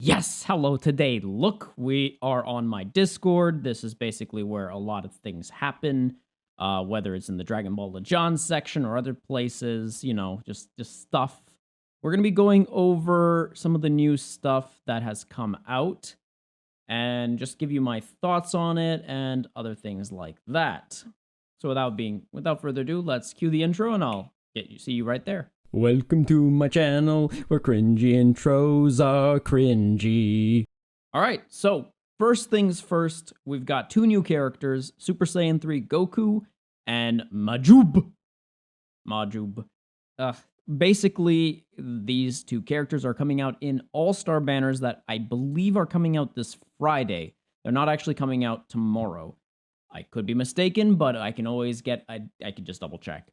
Yes, hello today. Look, we are on my Discord. This is basically where a lot of things happen, whether it's in the Dragon Ball Legends section or other places, just stuff. We're going to be going over some of the new stuff that has come out and just give you my thoughts on it and other things like that. So without further ado, let's cue the intro and I'll see you right there. Welcome to my channel where cringy intros are cringy. All right, so first things first, we've got two new characters, Super Saiyan 3 Goku and Majuub. Basically, these two characters are coming out in all-star banners that I believe are coming out this Friday. They're not actually coming out tomorrow. I could be mistaken, but I can always I could just double check.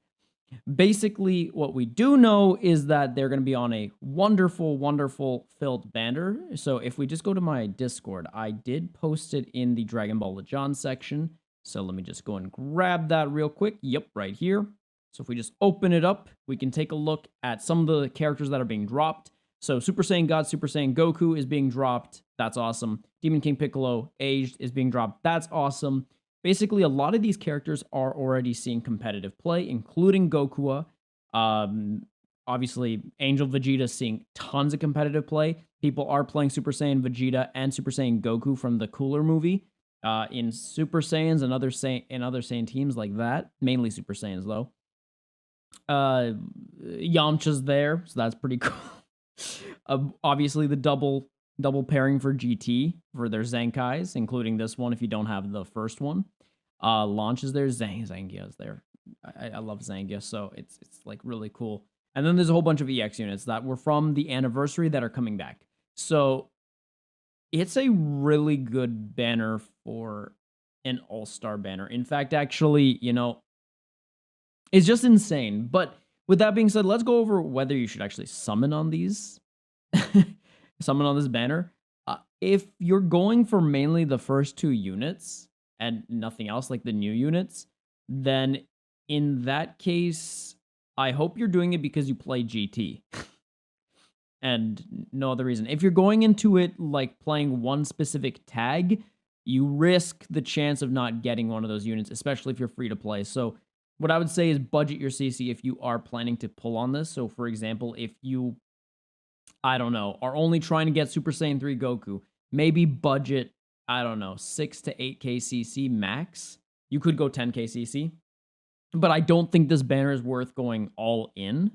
Basically, what we do know is that they're going to be on a wonderful filled banner. So if we just go to my Discord, I did post it in the Dragon Ball Legends section. So let me just go and grab that real quick. Yep, right here. So if we just open it up, we can take a look at some of the characters that are being dropped. So Super Saiyan God, Super Saiyan Goku is being dropped. That's awesome. Demon King Piccolo, aged, is being dropped. That's awesome. Basically, a lot of these characters are already seeing competitive play, including Goku. Obviously, Angel Vegeta seeing tons of competitive play. People are playing Super Saiyan Vegeta and Super Saiyan Goku from the Cooler movie in Super Saiyans and other Saiyan teams like that. Mainly Super Saiyans, though. Yamcha's there, so that's pretty cool. Obviously, the double pairing for GT for their Zenkais, including this one if you don't have the first one. Launch is there, Zangia is there. I love Zangia, so it's like really cool. And then there's a whole bunch of EX units that were from the anniversary that are coming back. So it's a really good banner for an all-star banner. In fact, actually, it's just insane. But with that being said, let's go over whether you should actually summon on these. Summon on this banner. If you're going for mainly the first two units and nothing else like the new units, then in that case, I hope you're doing it because you play GT. And no other reason. If you're going into it like playing one specific tag, you risk the chance of not getting one of those units, especially if you're free to play. So what I would say is budget your CC if you are planning to pull on this. So for example, if you, I don't know, are only trying to get Super Saiyan 3 Goku, maybe budget, I don't know, 6 to 8k CC max. You could go 10k CC. But I don't think this banner is worth going all in.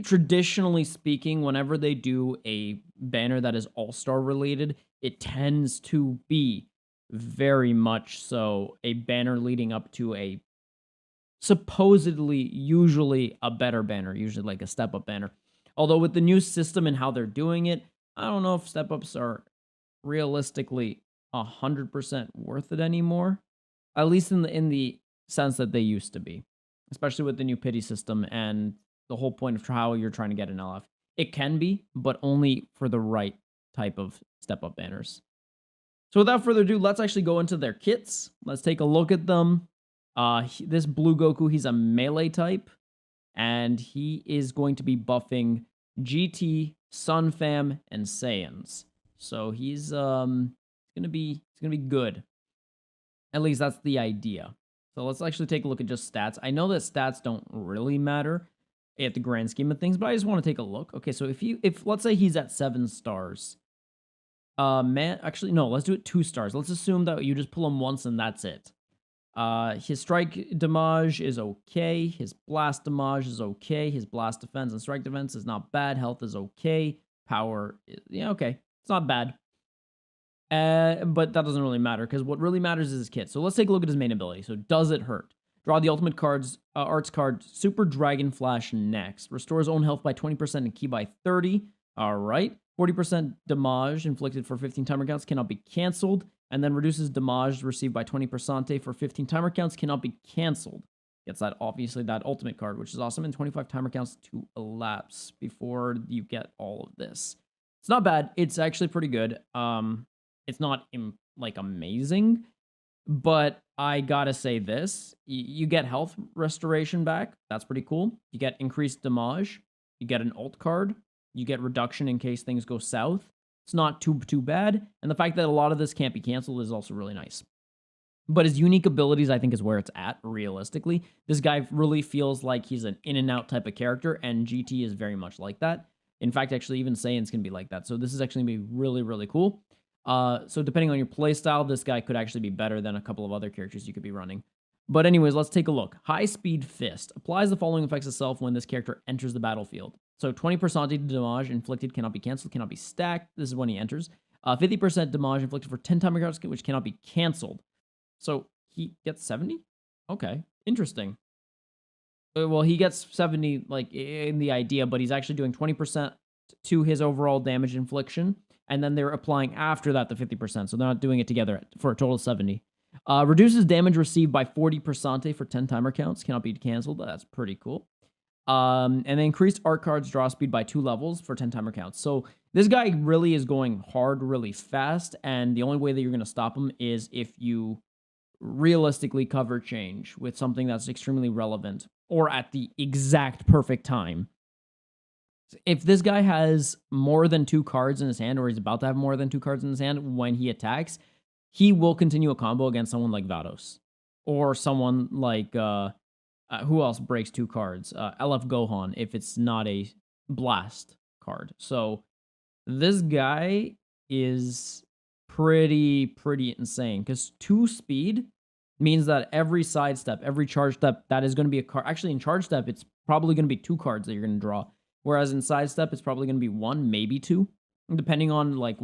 Traditionally speaking, whenever they do a banner that is all-star related, it tends to be very much so a banner leading up to a supposedly usually a better banner, usually like a step-up banner. Although with the new system and how they're doing it, I don't know if step-ups are realistically 100% worth it anymore. At least in the sense that they used to be. Especially with the new pity system and the whole point of how you're trying to get an LF. It can be, but only for the right type of step-up banners. So without further ado, let's actually go into their kits. Let's take a look at them. This Blue Goku, he's a melee type, and he is going to be buffing GT, Sun Fam, and Saiyans. So he's gonna be good. At least that's the idea. So let's actually take a look at just stats. I know that stats don't really matter at the grand scheme of things, but I just want to take a look. Okay, so if let's say he's at 7 stars. Actually, no, let's do it 2 stars. Let's assume that you just pull him once and that's it. His strike damage is okay. His blast damage is okay. His blast defense and strike defense is not bad. Health is okay. Power, yeah, okay. It's not bad. But that doesn't really matter because what really matters is his kit. So let's take a look at his main ability. So does it hurt? Draw the ultimate arts card, Super Dragon Flash next. Restores own health by 20% and ki by 30. All right. 40% damage inflicted for 15 timer counts cannot be canceled. And then reduces damage received by 20% for 15 timer counts cannot be canceled. Gets that, obviously, that ultimate card, which is awesome. And 25 timer counts to elapse before you get all of this. It's not bad. It's actually pretty good. It's not like amazing, but I gotta say this. You get health restoration back. That's pretty cool. You get increased damage. You get an ult card. you get reduction in case things go south. It's not too bad. And the fact that a lot of this can't be canceled is also really nice. But his unique abilities, I think, is where it's at, realistically. This guy really feels like he's an in-and-out type of character, and GT is very much like that. In fact, actually, even Saiyan's can be like that. So this is actually going to be really, really cool. So depending on your playstyle, this guy could actually be better than a couple of other characters you could be running. But anyways, let's take a look. High Speed Fist applies the following effects itself when this character enters the battlefield. So 20% damage inflicted cannot be canceled, cannot be stacked. This is when he enters. 50% damage inflicted for 10 timer counts, which cannot be canceled. So he gets 70? Okay, interesting. Well, he gets 70 like in the idea, but he's actually doing 20% to his overall damage infliction, and then they're applying after that the 50%, so they're not doing it together for a total of 70. Reduces damage received by 40% for 10 timer counts, cannot be canceled. That's pretty cool. And then increased art cards draw speed by 2 levels for 10 timer counts. So this guy really is going hard really fast, and the only way that you're going to stop him is if you realistically cover change with something that's extremely relevant or at the exact perfect time. If this guy has more than 2 cards in his hand, or he's about to have more than 2 cards in his hand when he attacks, he will continue a combo against someone like Vados or someone like who else breaks 2 cards? LF Gohan, if it's not a blast card. So this guy is pretty insane, because 2 speed means that every sidestep, every charge step, that is going to be a card. Actually, in charge step, it's probably going to be 2 cards that you're going to draw, whereas in sidestep, it's probably going to be 1, maybe 2, depending on like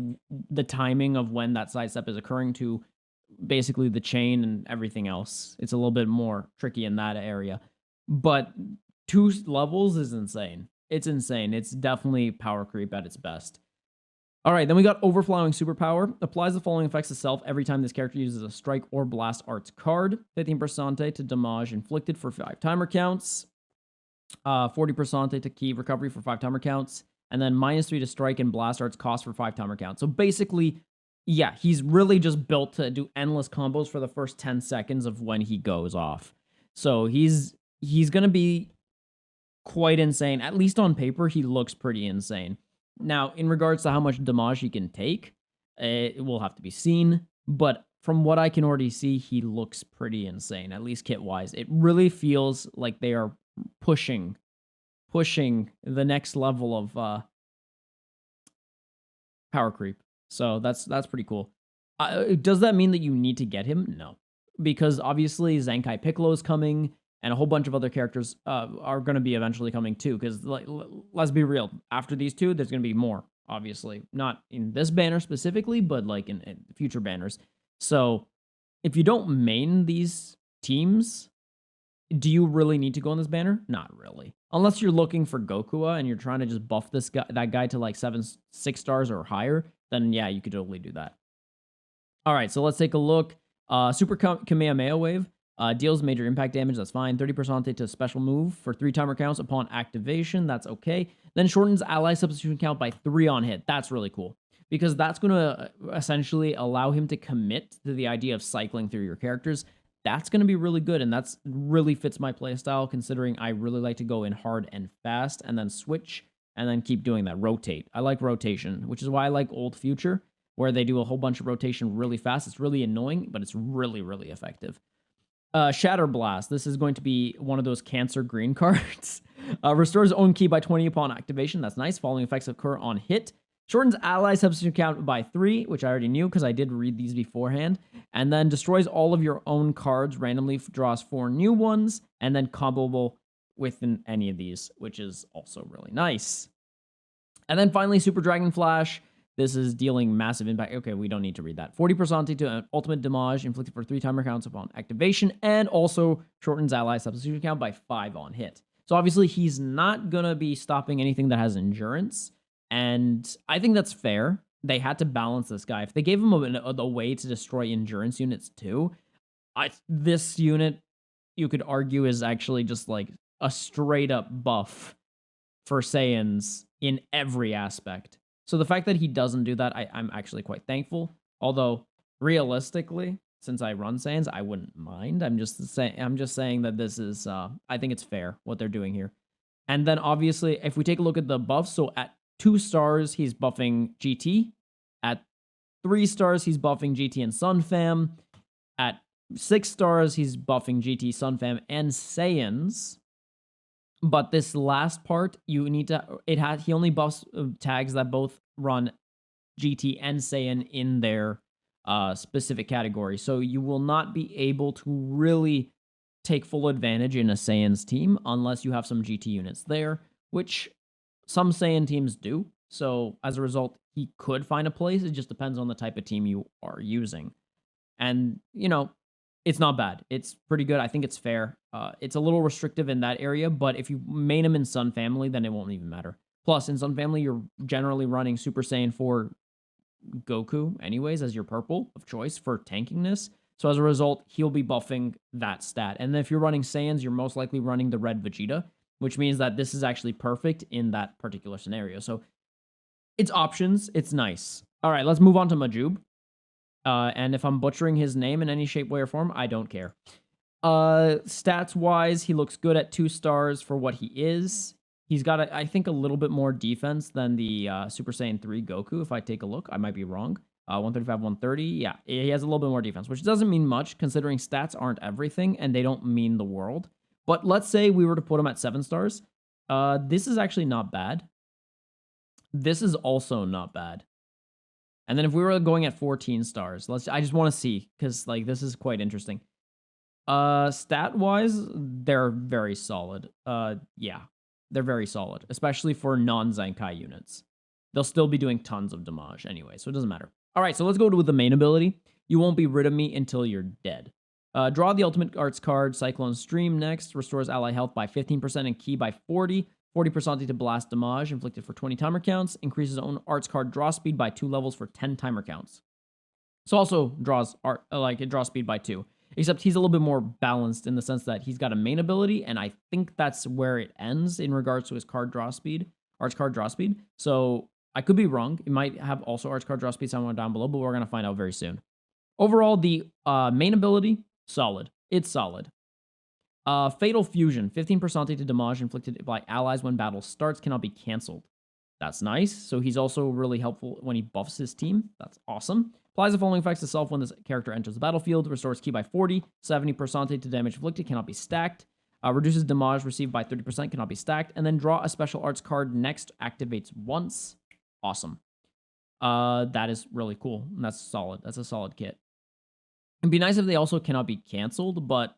the timing of when that sidestep is occurring to basically the chain and everything else. It's a little bit more tricky in that area, but 2 levels is insane. It's insane. It's definitely power creep at its best. All right, then we got Overflowing Superpower. Applies the following effects itself every time this character uses a Strike or Blast Arts card. 15% to damage inflicted for 5 timer counts. 40% to key recovery for 5 timer counts. And then -3 to Strike and Blast Arts cost for 5 timer counts. So basically, yeah, he's really just built to do endless combos for the first 10 seconds of when he goes off. So he's going to be quite insane. At least on paper, he looks pretty insane. Now, in regards to how much damage he can take, it will have to be seen. But from what I can already see, he looks pretty insane, at least kit-wise. It really feels like they are pushing the next level of power creep. So that's pretty cool. Does that mean that you need to get him? No. Because obviously Zenkai Piccolo is coming, and a whole bunch of other characters are going to be eventually coming too. Because let's be real, after these 2, there's going to be more, obviously. Not in this banner specifically, but like in future banners. So if you don't main these teams, do you really need to go on this banner? Not really. Unless you're looking for Goku and you're trying to just buff that guy to like 6 stars or higher, then yeah, you could totally do that. All right, so let's take a look. Super Kamehameha Wave. Deals major impact damage, that's fine. 30% to special move for 3 timer counts upon activation, that's okay. Then shortens ally substitution count by 3 on hit. That's really cool, because that's going to essentially allow him to commit to the idea of cycling through your characters. That's going to be really good, and that's really fits my playstyle, considering I really like to go in hard and fast, and then switch, and then keep doing that. Rotate. I like rotation, which is why I like Old Future, where they do a whole bunch of rotation really fast. It's really annoying, but it's really effective. Shatter Blast. This is going to be one of those cancer green cards. Restores own key by 20 upon activation. That's nice. Following effects occur on hit. Shortens ally substitution count by 3, which I already knew because I did read these beforehand. And then destroys all of your own cards randomly, draws 4 new ones, and then comboable within any of these, which is also really nice. And then finally, Super Dragon Flash. This is dealing massive impact. Okay, we don't need to read that. 40% to ultimate damage inflicted for 3 timer counts upon activation, and also shortens ally substitution count by 5 on hit. So obviously, he's not going to be stopping anything that has endurance, and I think that's fair. They had to balance this guy. If they gave him a way to destroy endurance units too, this unit, you could argue, is actually just like a straight-up buff for Saiyans in every aspect. So the fact that he doesn't do that, I'm actually quite thankful. Although, realistically, since I run Saiyans, I wouldn't mind. I'm just saying that this is, I think it's fair what they're doing here. And then obviously, if we take a look at the buffs, so at 2 stars, he's buffing GT. At 3 stars, he's buffing GT and Sunfam. At 6 stars, he's buffing GT, Sunfam, and Saiyans. But this last part, you need to. He only buffs tags that both run GT and Saiyan in their specific category. So you will not be able to really take full advantage in a Saiyan's team unless you have some GT units there, which some Saiyan teams do. So as a result, he could find a place. It just depends on the type of team you are using. And, it's not bad. It's pretty good. I think it's fair. It's a little restrictive in that area, but if you main him in Sun Family, then it won't even matter. Plus, in Sun Family, you're generally running Super Saiyan 4 Goku anyways as your purple of choice for tankingness. So as a result, he'll be buffing that stat. And then if you're running Saiyans, you're most likely running the red Vegeta, which means that this is actually perfect in that particular scenario. So it's options. It's nice. All right, let's move on to Majuub. And if I'm butchering his name in any shape, way, or form, I don't care. Stats-wise, he looks good at 2 stars for what he is. He's got, I think, a little bit more defense than the Super Saiyan 3 Goku, if I take a look. I might be wrong. 135, 130. Yeah, he has a little bit more defense, which doesn't mean much, considering stats aren't everything, and they don't mean the world. But let's say we were to put him at 7 stars. This is actually not bad. This is also not bad. And then if we were going at 14 stars, I just want to see, because this is quite interesting. Stat-wise, they're very solid. Yeah, they're very solid, especially for non-Zenkai units. They'll still be doing tons of damage anyway, so it doesn't matter. All right, so let's go to the main ability. You won't be rid of me until you're dead. Draw the Ultimate Arts card, Cyclone Stream next. Restores ally health by 15% and ki by 40. 40% to blast damage inflicted for 20 timer counts. Increases own arts card draw speed by 2 levels for 10 timer counts. So also draws it draws speed by 2. Except he's a little bit more balanced in the sense that he's got a main ability, and I think that's where it ends in regards to his card draw speed, arts card draw speed. So I could be wrong. It might have also arts card draw speed somewhere down below, but we're going to find out very soon. Overall, the main ability, solid. It's solid. Fatal Fusion, 15% to damage inflicted by allies when battle starts, cannot be cancelled. That's nice. So he's also really helpful when he buffs his team. That's awesome. Applies the following effects to self when this character enters the battlefield. Restores ki by 40. 70% to damage inflicted, cannot be stacked. Reduces damage received by 30%, cannot be stacked. And then draw a special arts card next, activates once. Awesome. That is really cool. And that's solid. That's a solid kit. It'd be nice if they also cannot be canceled, but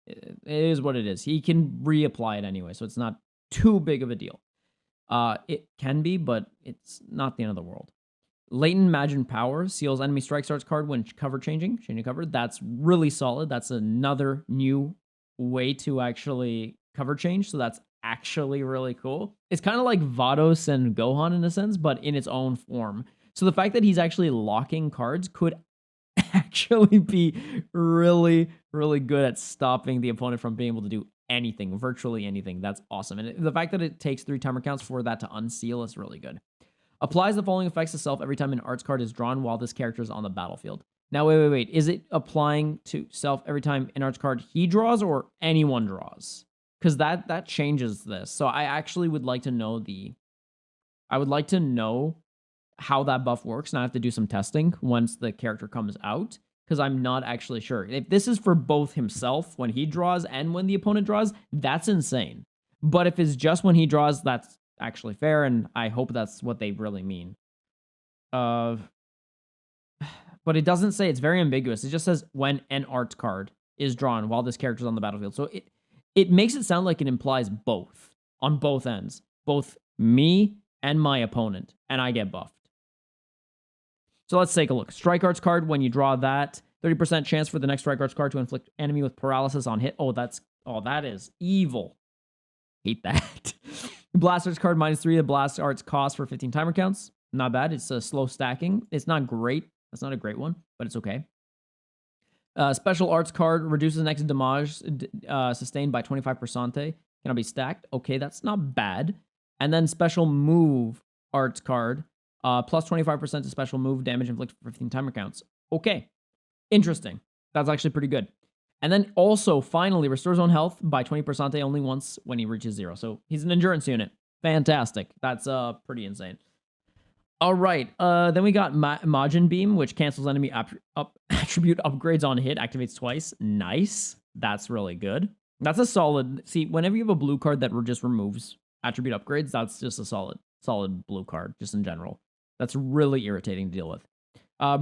it is what it is. He can reapply it anyway, so it's not too big of a deal. It can be, but it's not the end of the world. Latent Imagine Power seals enemy strike starts card when cover changing cover. That's really solid. That's another new way to actually cover change, so that's actually really cool. It's kind of like Vados and Gohan in a sense, but in its own form. So the fact that he's actually locking cards could actually be really, really good at stopping the opponent from being able to do anything, virtually anything. That's awesome. And the fact that it takes 3 timer counts for that to unseal is really good. Applies the following effects to self every time an arts card is drawn while this character is on the battlefield. Now, wait. Is it applying to self every time an arts card he draws or anyone draws? Because that changes this. So I actually would like to know how that buff works, and I have to do some testing once the character comes out, because I'm not actually sure. If this is for both himself when he draws and when the opponent draws, that's insane. But if it's just when he draws, that's actually fair, and I hope that's what they really mean. But it doesn't say. It's very ambiguous. It just says when an art card is drawn while this character is on the battlefield. So it makes it sound like it implies both, on both ends. Both me and my opponent, and I get buffed. So let's take a look. Strike Arts card, when you draw that, 30% chance for the next Strike Arts card to inflict enemy with paralysis on hit. That is evil. Hate that. Blast Arts card, -3. The Blast Arts cost for 15 timer counts. Not bad. It's a slow stacking. It's not great. That's not a great one, but it's okay. Special Arts card, reduces next damage sustained by 25%. Cannot be stacked. Okay, that's not bad. And then Special Move Arts card, plus 25% to special move damage inflicted for 15 timer counts. Okay, interesting. That's actually pretty good. And then also, finally, restores own health by 20% only once when he reaches 0. So he's an endurance unit. Fantastic. That's pretty insane. All right. Then we got Majin Beam, which cancels enemy attribute upgrades on hit, activates twice. Nice. That's really good. That's a solid. See, whenever you have a blue card that just removes attribute upgrades, that's just a solid blue card, just in general. That's really irritating to deal with.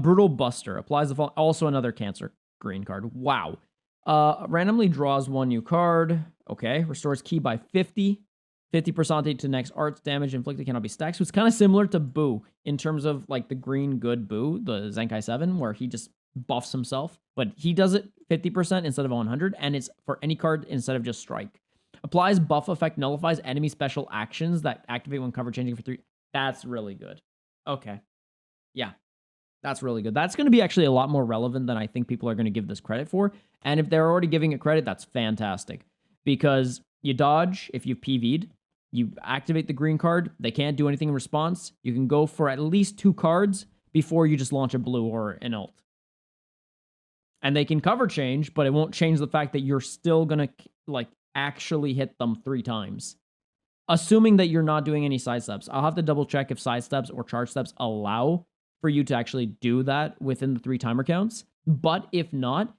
Brutal Buster applies the fall. Also another cancer green card. Wow. Randomly draws one new card. Okay. Restores ki by 50. 50% to next arts damage inflicted cannot be stacked. So it's kind of similar to Boo in terms of like the green good Boo, the Zenkai 7, where he just buffs himself. But he does it 50% instead of 100, and it's for any card instead of just strike. Applies buff effect, nullifies enemy special actions that activate when cover changing for 3. That's really good. Okay. Yeah. That's really good. That's going to be actually a lot more relevant than I think people are going to give this credit for. And if they're already giving it credit, that's fantastic. Because you dodge if you've PV'd. You activate the green card. They can't do anything in response. You can go for at least 2 cards before you just launch a blue or an ult. And they can cover change, but it won't change the fact that you're still going to like actually hit them 3 times. Assuming that you're not doing any side steps. I'll have to double check if side steps or charge steps allow for you to actually do that within the 3 timer counts. But if not,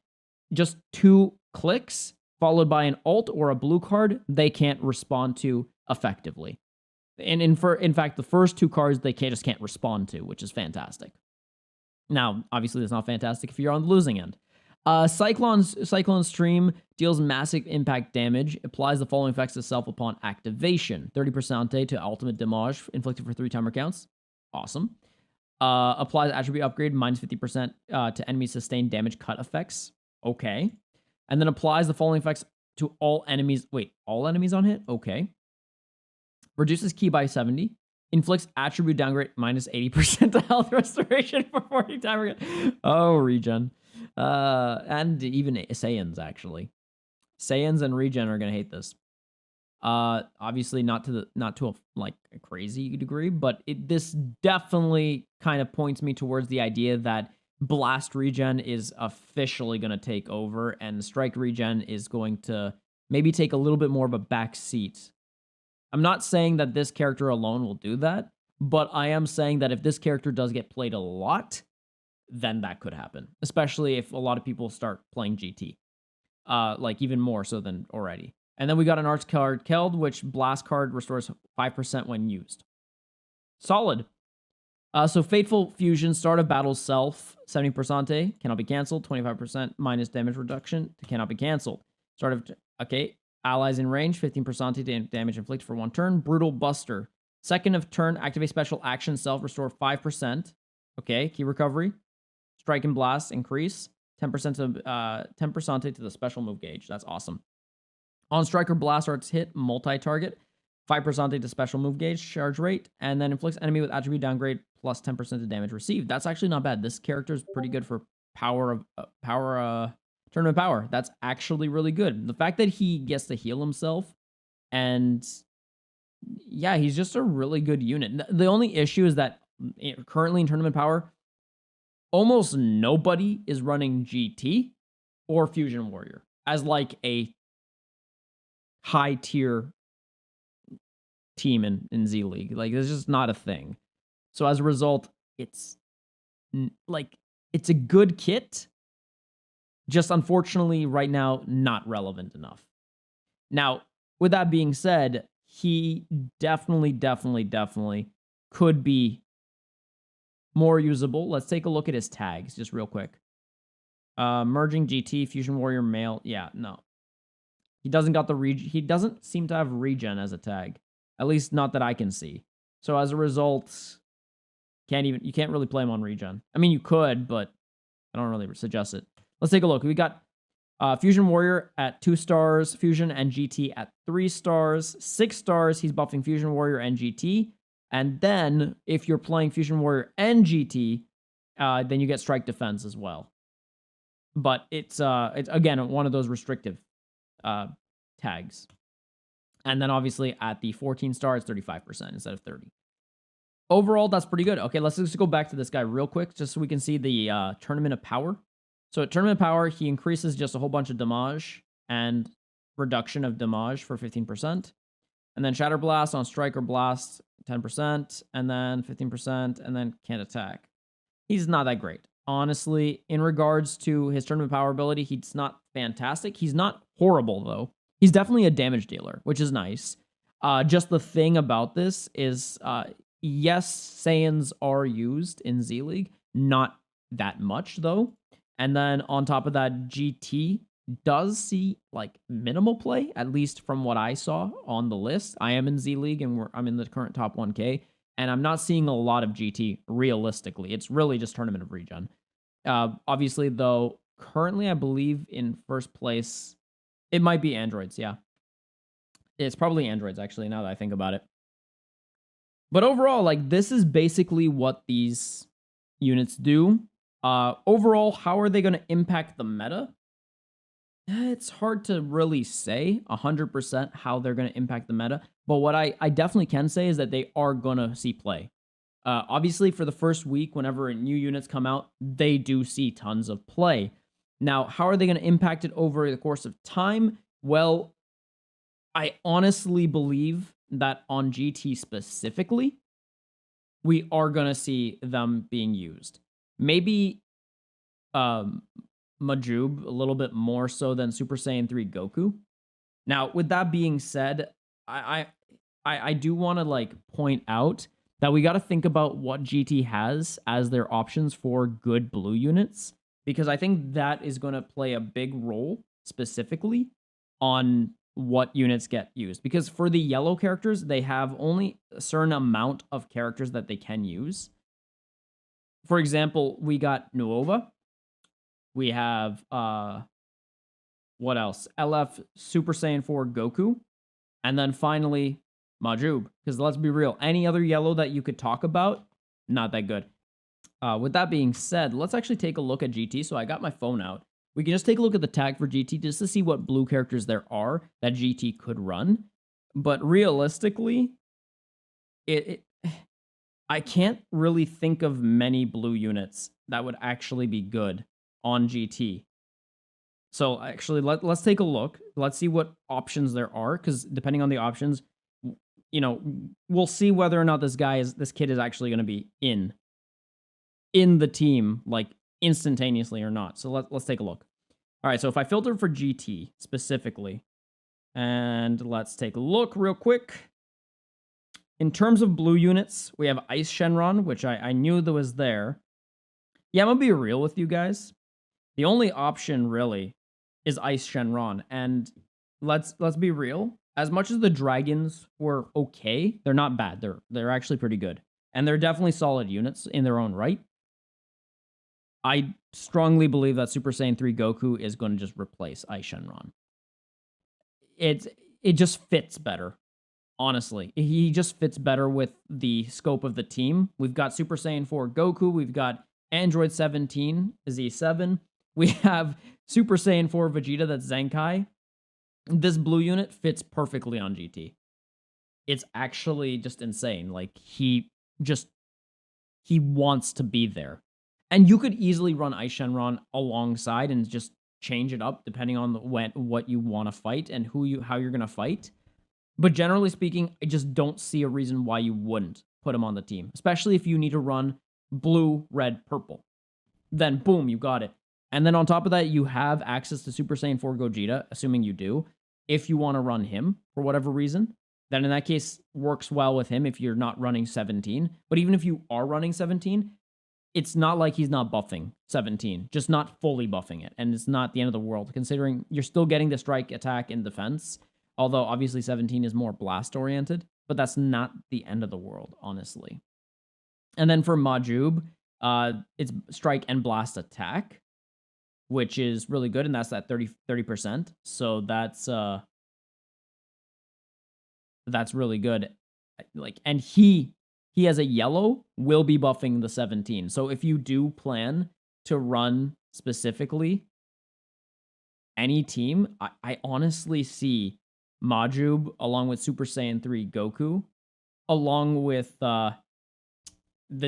just 2 clicks followed by an ult or a blue card, they can't respond to effectively. And in fact, the first 2 cards they just can't respond to, which is fantastic. Now, obviously, that's not fantastic if you're on the losing end. Cyclone Stream deals massive impact damage, applies the following effects to self upon activation. 30% to ultimate damage inflicted for 3 timer counts. Awesome. Applies attribute upgrade, minus 50% to enemy sustained damage cut effects. Okay. And then applies the following effects to all enemies. Wait, all enemies on hit? Okay. Reduces ki by 70. Inflicts attribute downgrade, minus 80% to health restoration for 40 timer. Oh, regen. And even Saiyans, actually. Saiyans and regen are going to hate this. Obviously not to a like a crazy degree, but this definitely kind of points me towards the idea that blast regen is officially going to take over, and strike regen is going to maybe take a little bit more of a back seat. I'm not saying that this character alone will do that, but I am saying that if this character does get played a lot, then that could happen, especially if a lot of people start playing GT, like even more so than already. And then we got an arts card, Keld, which blast card restores 5% when used. Solid. So Fateful Fusion, start of battle self, 70%, cannot be canceled, 25% minus damage reduction, cannot be canceled. Start of, okay, allies in range, 15% damage inflicted for 1 turn. Brutal Buster, second of turn, activate special action self, restore 5%. Okay, key recovery. Strike and blast, increase, 10% to the special move gauge. That's awesome. On striker blast arts hit, multi-target, 5% to special move gauge, charge rate, and then inflicts enemy with attribute downgrade plus 10% to damage received. That's actually not bad. This character is pretty good for tournament power. That's actually really good. The fact that he gets to heal himself, and yeah, he's just a really good unit. The only issue is that currently in tournament power, almost nobody is running GT or Fusion Warrior as like a high tier team in Z League. Like, it's just not a thing. So as a result, it's like, it's a good kit, just unfortunately right now not relevant enough. Now, with that being said, he definitely could be more usable. Let's take a look at his tags just real quick. Merging GT, Fusion Warrior, Male. Yeah, no. He doesn't got the he doesn't seem to have regen as a tag. At least not that I can see. So as a result, you can't really play him on regen. I mean, you could, but I don't really suggest it. Let's take a look. We got Fusion Warrior at 2 stars, Fusion and GT at 3 stars. 6 stars, he's buffing Fusion Warrior and GT. And then if you're playing Fusion Warrior and GT, then you get Strike Defense as well. But it's again one of those restrictive tags. And then obviously at the 14 stars, 35% instead of 30. Overall, that's pretty good. Okay, let's just go back to this guy real quick, just so we can see the Tournament of Power. So at Tournament of Power, he increases just a whole bunch of damage and reduction of damage for 15%. And then Shatter Blast on Strike or Blast, 10%, and then 15%, and then can't attack. He's not that great. Honestly, in regards to his tournament power ability, he's not fantastic. He's not horrible, though. He's definitely a damage dealer, which is nice. Just the thing about this is, yes, Saiyans are used in Z League, not that much, though. And then on top of that, GT does see like minimal play, at least from what I saw on the list. I am in Z League and I'm in the current top 1K, and I'm not seeing a lot of GT realistically. It's really just Tournament of Regen. Obviously, though, currently I believe in first place, it might be androids. Yeah, it's probably androids actually. Now that I think about it, but overall, like this is basically what these units do. Overall, how are they going to impact the meta? It's hard to really say 100% how they're going to impact the meta, but what I definitely can say is that they are going to see play. Obviously, for the first week, whenever new units come out, they do see tons of play. Now, how are they going to impact it over the course of time? Well, I honestly believe that on GT specifically, we are going to see them being used. Maybe Majuub a little bit more so than Super Saiyan 3 Goku. Now, with that being said, I do want to like point out that we got to think about what GT has as their options for good blue units, because I think that is going to play a big role specifically on what units get used. Because for the yellow characters, they have only a certain amount of characters that they can use. For example, we got Nuova. We have what else? LF Super Saiyan 4 Goku. And then finally Majuub. Because let's be real, any other yellow that you could talk about, not that good. With that being said, let's actually take a look at GT. So I got my phone out. We can just take a look at the tag for GT just to see what blue characters there are that GT could run. But realistically, I can't really think of many blue units that would actually be good on GT. So actually, let's take a look. Let's see what options there are, because depending on the options, you know, we'll see whether or not this kid is actually going to be in the team like instantaneously or not. So let's take a look. All right, so if I filter for GT specifically, and let's take a look real quick. In terms of blue units, we have Ice Shenron, which I knew that was there. Yeah, I'm gonna be real with you guys. The only option really is Ice Shenron, and let's be real. As much as the dragons were okay, they're not bad. They're actually pretty good, and they're definitely solid units in their own right. I strongly believe that Super Saiyan 3 Goku is going to just replace Ice Shenron. It just fits better. Honestly, he just fits better with the scope of the team. We've got Super Saiyan 4 Goku. We've got Android 17 Z7. We have Super Saiyan 4 Vegeta, that's Zenkai. This blue unit fits perfectly on GT. It's actually just insane. Like, he wants to be there. And you could easily run Ice Shenron alongside and just change it up depending on what you want to fight and how you're going to fight. But generally speaking, I just don't see a reason why you wouldn't put him on the team, especially if you need to run blue, red, purple. Then boom, you got it. And then on top of that, you have access to Super Saiyan 4 Gogeta, assuming you do, if you want to run him for whatever reason. Then in that case, works well with him if you're not running 17. But even if you are running 17, it's not like he's not buffing 17, just not fully buffing it. And it's not the end of the world, considering you're still getting the strike, attack, and defense. Although, obviously, 17 is more blast-oriented, but that's not the end of the world, honestly. And then for Majuub, it's strike and blast attack, which is really good, and that's that 30%. So that's really good. Like, and he as a yellow will be buffing the 17. So if you do plan to run specifically any team, I honestly see Majuub along with Super Saiyan 3 Goku, along with the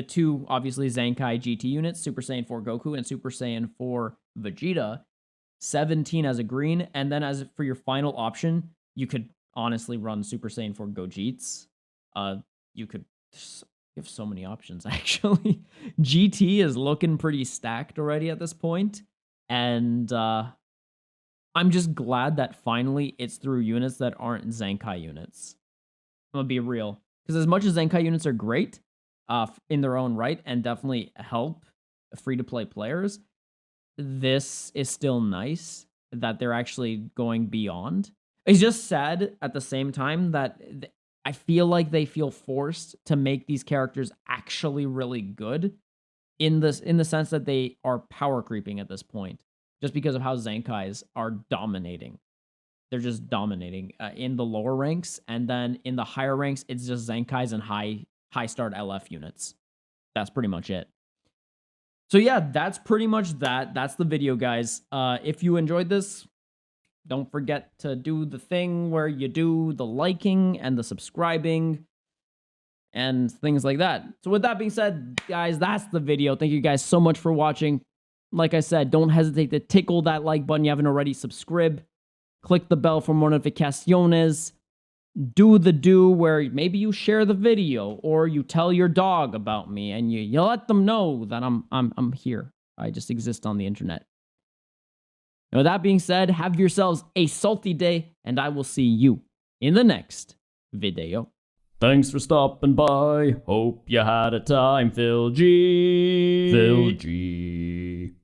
two, obviously, Zenkai GT units, Super Saiyan 4 Goku and Super Saiyan 4 Vegeta, 17 as a green, and then as for your final option, you could honestly run Super Saiyan 4 Gogets. You have so many options, actually. GT is looking pretty stacked already at this point, and I'm just glad that finally it's through units that aren't Zenkai units. I'm gonna be real, because as much as Zenkai units are great in their own right and definitely help free-to-play players, this is still nice that they're actually going beyond. It's just sad at the same time that I feel like they feel forced to make these characters actually really good in the sense that they are power creeping at this point, just because of how Zenkais are dominating. They're just dominating in the lower ranks, and then in the higher ranks, it's just Zenkais and high start LF units. That's pretty much it. So yeah, that's pretty much that. That's the video, guys. If you enjoyed this, don't forget to do the thing where you do the liking and the subscribing and things like that. So with that being said, guys, that's the video. Thank you guys so much for watching. Like I said, don't hesitate to tickle that like button. You haven't already, subscribe. Click the bell for more notificaciones. Do the do where maybe you share the video or you tell your dog about me and you let them know that I'm here. I just exist on the internet. And with that being said, have yourselves a salty day, and I will see you in the next video. Thanks for stopping by. Hope you had a time, Phil G. Phil G.